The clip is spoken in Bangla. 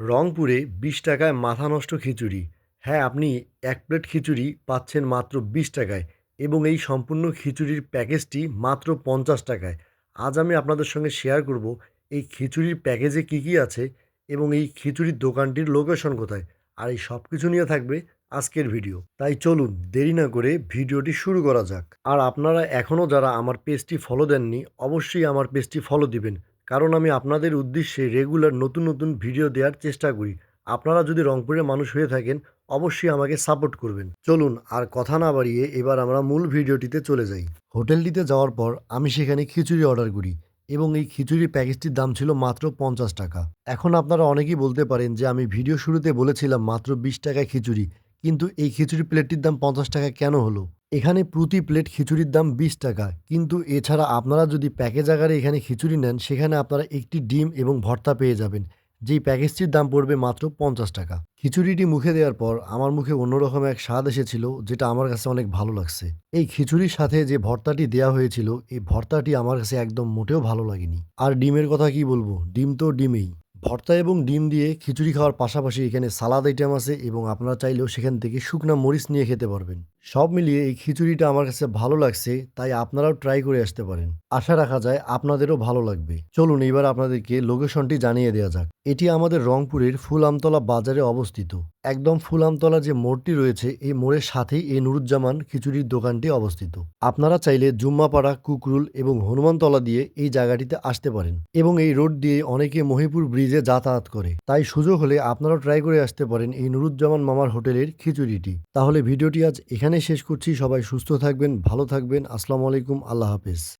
রংপুরে ২০ টাকায় মাথানষ্ট খিচুড়ি। হ্যাঁ, আপনি ১ প্লেট খিচুড়ি পাচ্ছেন মাত্র ২০ টাকায় এবং এই সম্পূর্ণ খিচুড়ির প্যাকেজটি মাত্র ৫০ টাকায়। আজ আমি আপনাদের সঙ্গে শেয়ার করব এই খিচুড়ির প্যাকেজে কী, কী আছে এবং এই খিচুড়ির দোকানটির লোকেশন কোথায়। আর এই সবকিছু নিয়ে থাকবে আজকের ভিডিও। তাই চলুন দেরি না করে ভিডিওটি শুরু করা যাক। আর আপনারা এখনও যারা আমার পেজটি ফলো দেননি, অবশ্যই আমার পেজটি ফলো দিবেন। কারণ আমি আপনাদের উদ্দেশ্যে রেগুলার নতুন, নতুন ভিডিও দেওয়ার চেষ্টা করি। আপনারা যদি রংপুরের মানুষ হয়ে থাকেন, অবশ্যই আমাকে সাপোর্ট করবেন। চলুন আর কথা না বাড়িয়ে এবার আমরা মূল ভিডিওটিতে চলে যাই। হোটেলটিতে যাওয়ার পর আমি সেখানে খিচুড়ি অর্ডার করি এবং এই খিচুড়ির প্যাকেজটির দাম ছিল মাত্র ৫০ টাকা। এখন আপনারা অনেকেই বলতে পারেন যে আমি ভিডিও শুরুতে বলেছিলাম মাত্র ২০ টাকায় খিচুড়ি। কিন্তু এই খিচুড়ি প্লেটটির দাম ৫০ টাকা কেন হলো? এখানে প্রতি প্লেট খিচুড়ির দাম ২০ টাকা। কিন্তু এছাড়া আপনারা যদি প্যাকেজ আকারে এখানে খিচুড়ি নেন, সেখানে আপনারা একটি ডিম এবং ভর্তা পেয়ে যাবেন। যেই প্যাকেজটির দাম পড়বে মাত্র ৫০ টাকা। খিচুড়িটি মুখে দেওয়ার পর আমার মুখে অন্যরকম এক স্বাদ এসেছিল, যেটা আমার কাছে অনেক ভালো লাগছে। এই খিচুড়ির সাথে যে ভর্তাটি দেয়া হয়েছিল, এই ভর্তাটি আমার কাছে একদম মোটেও ভালো লাগেনি। আর ডিমের কথা কি বলবো? ডিম তো ডিমই। ভর্তা এবং ডিম দিয়ে খিচুড়ি খাওয়ার পাশাপাশি এখানে সালাদ আইটেম আছে এবং আপনারা চাইলেও সেখান থেকে শুকনা মরিচ নিয়ে খেতে পারবেন। সব মিলিয়ে এই খিচুড়িটা আমার কাছে ভালো লাগছে, তাই আপনারাও ট্রাই করে আসতে পারেন। আশা রাখা যায় আপনাদেরও ভালো লাগবে। চলুন এবার আপনাদেরকে লোকেশনটি জানিয়ে দেওয়া যাক। এটি আমাদের রংপুরের ফুল আমতলা বাজারে অবস্থিত। একদম ফুল আমতলা যে মোড়টি রয়েছে, এই মোড়ের সাথেই এই নুরুজ্জামান খিচুড়ির দোকানটি অবস্থিত। আপনারা চাইলে জুম্মাপাড়া, কুকরুল এবং হনুমানতলা দিয়ে এই জায়গাটিতে আসতে পারেন এবং এই রোড দিয়ে অনেকে মহিপুর ব্রিজে যাতায়াত করে। তাই সুযোগ হলে আপনারাও ট্রাই করে আসতে পারেন এই নুরুজ্জামান মামার হোটেলের খিচুড়িটি। তাহলে ভিডিওটি আজ এখানেই শেষ করছি। সবাই সুস্থ থাকবেন, ভালো থাকবেন। আসসালামু আলাইকুম, আল্লাহ হাফেজ।